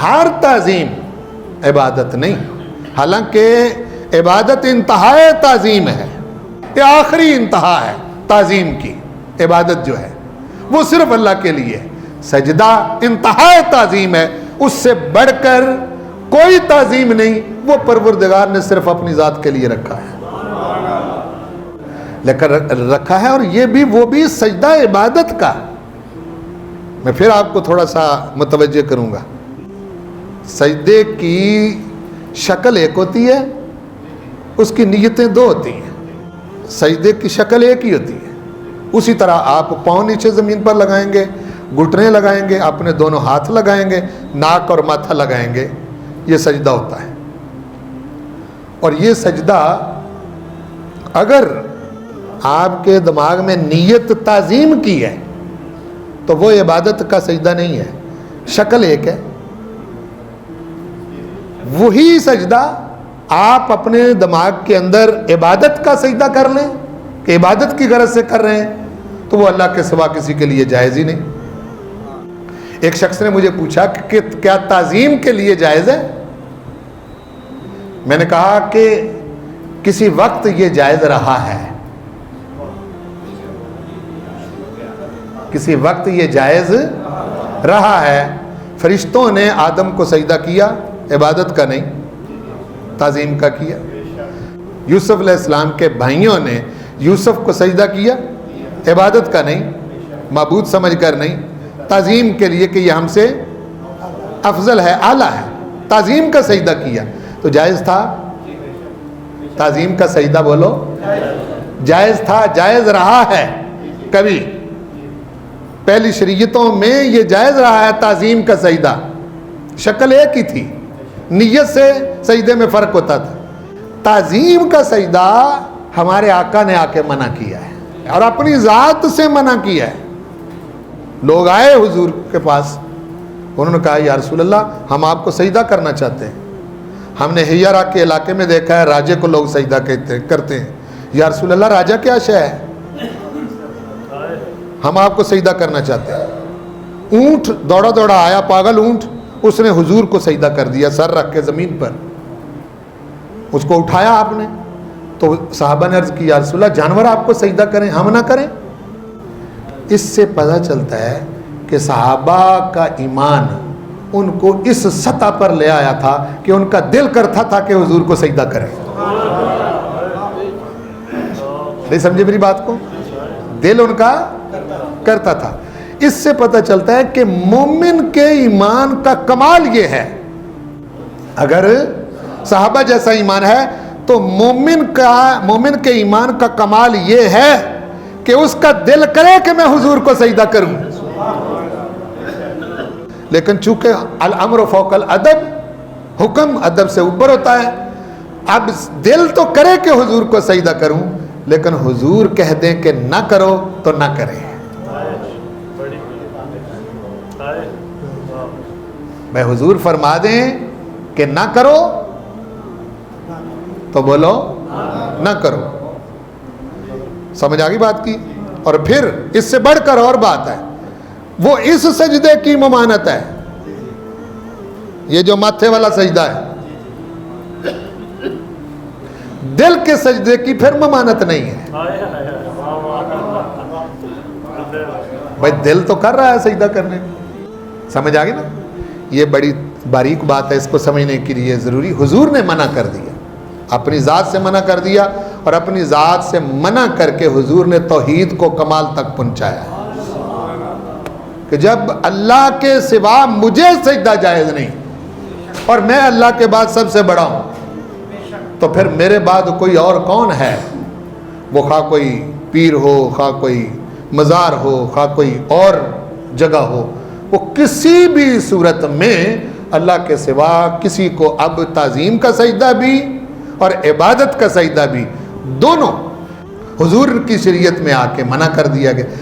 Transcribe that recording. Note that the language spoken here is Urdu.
ہر تعظیم عبادت نہیں، حالانکہ عبادت انتہائے تعظیم ہے، یہ آخری انتہا ہے تعظیم کی۔ عبادت جو ہے وہ صرف اللہ کے لیے ہے، سجدہ انتہائے تعظیم ہے، اس سے بڑھ کر کوئی تعظیم نہیں، وہ پروردگار نے صرف اپنی ذات کے لیے رکھا ہے، لیکن رکھا ہے، اور یہ بھی وہ بھی سجدہ عبادت کا۔ میں پھر آپ کو تھوڑا سا متوجہ کروں گا، سجدے کی شکل ایک ہوتی ہے، اس کی نیتیں دو ہوتی ہیں۔ سجدے کی شکل ایک ہی ہوتی ہے، اسی طرح آپ پاؤں نیچے زمین پر لگائیں گے، گھٹنے لگائیں گے، اپنے دونوں ہاتھ لگائیں گے، ناک اور ماتھا لگائیں گے، یہ سجدہ ہوتا ہے۔ اور یہ سجدہ اگر آپ کے دماغ میں نیت تعظیم کی ہے تو وہ عبادت کا سجدہ نہیں ہے، شکل ایک ہے۔ وہی سجدہ آپ اپنے دماغ کے اندر عبادت کا سجدہ کر لیں کہ عبادت کی غرض سے کر رہے ہیں، تو وہ اللہ کے سوا کسی کے لیے جائز ہی نہیں۔ ایک شخص نے مجھے پوچھا کہ کیا تعظیم کے لیے جائز ہے؟ میں نے کہا کہ کسی وقت یہ جائز رہا ہے، کسی وقت یہ جائز رہا ہے۔ فرشتوں نے آدم کو سجدہ کیا، عبادت کا نہیں، تعظیم کا کیا۔ یوسف علیہ السلام کے بھائیوں نے یوسف کو سجدہ کیا، عبادت کا نہیں، معبود سمجھ کر نہیں، تعظیم کے لیے کہ یہ ہم سے افضل ہے، اعلیٰ ہے، تعظیم کا سجدہ کیا، تو جائز تھا۔ تعظیم کا سجدہ بولو، جائز تھا، جائز رہا ہے۔ کبھی پہلی شریعتوں میں یہ جائز رہا ہے تعظیم کا سجدہ، شکل ایک ہی تھی، نیت سے سجدے میں فرق ہوتا تھا۔ تعظیم کا سجدہ ہمارے آقا نے آ کے منع کیا ہے اور اپنی ذات سے منع کیا ہے۔ لوگ آئے حضور کے پاس، انہوں نے کہا یا رسول اللہ ہم آپ کو سجدہ کرنا چاہتے ہیں، ہم نے ہیرا کے علاقے میں دیکھا ہے راجے کو لوگ سجدہ کرتے ہیں، یا رسول اللہ راجہ کیا شے ہے، ہم آپ کو سجدہ کرنا چاہتے ہیں۔ اونٹ دوڑا دوڑا آیا، پاگل اونٹ، اس نے حضور کو سجدہ کر دیا، سر رکھ کے زمین پر، اس کو اٹھایا آپ نے، تو صحابہ نے عرض کی یا رسول اللہ جانور آپ کو سجدہ کریں ہم نہ کریں؟ اس سے پتہ چلتا ہے کہ صحابہ کا ایمان ان کو اس سطح پر لے آیا تھا کہ ان کا دل کرتا تھا کہ حضور کو سجدہ کریں۔ نہیں سمجھے میری بات کو؟ دل ان کا کرتا تھا۔ اس سے پتہ چلتا ہے کہ مومن کے ایمان کا کمال یہ ہے، اگر صحابہ جیسا ایمان ہے تو مومن کے ایمان کا کمال یہ ہے کہ اس کا دل کرے کہ میں حضور کو سجدہ کروں، لیکن چونکہ الامر فوق الادب، حکم ادب سے اوپر ہوتا ہے، اب دل تو کرے کہ حضور کو سجدہ کروں، لیکن حضور کہہ دیں کہ نہ کرو تو نہ کرے۔ میں حضور فرما دیں کہ نہ کرو تو بولو نہ کرو۔ سمجھ آگئی بات کی؟ اور پھر اس سے بڑھ کر اور بات ہے، وہ اس سجدے کی ممانت ہے، یہ جو ماتھے والا سجدہ ہے، دل کے سجدے کی پھر ممانت نہیں ہے۔ بھائی دل تو کر رہا ہے سجدہ کرنے کو، سمجھ آگئی نا؟ یہ بڑی باریک بات ہے، اس کو سمجھنے کے لیے ضروری، حضور نے منع کر دیا، اپنی ذات سے منع کر دیا، اور اپنی ذات سے منع کر کے حضور نے توحید کو کمال تک پہنچایا کہ جب اللہ کے سوا مجھے سجدہ جائز نہیں اور میں اللہ کے بعد سب سے بڑا ہوں، تو پھر میرے بعد کوئی اور کون ہے؟ وہ خواہ کوئی پیر ہو، خواہ کوئی مزار ہو، خواہ کوئی اور جگہ ہو، وہ کسی بھی صورت میں اللہ کے سوا کسی کو اب تعظیم کا سجدہ بھی اور عبادت کا سجدہ بھی دونوں حضور کی شریعت میں آ کے منع کر دیا گیا۔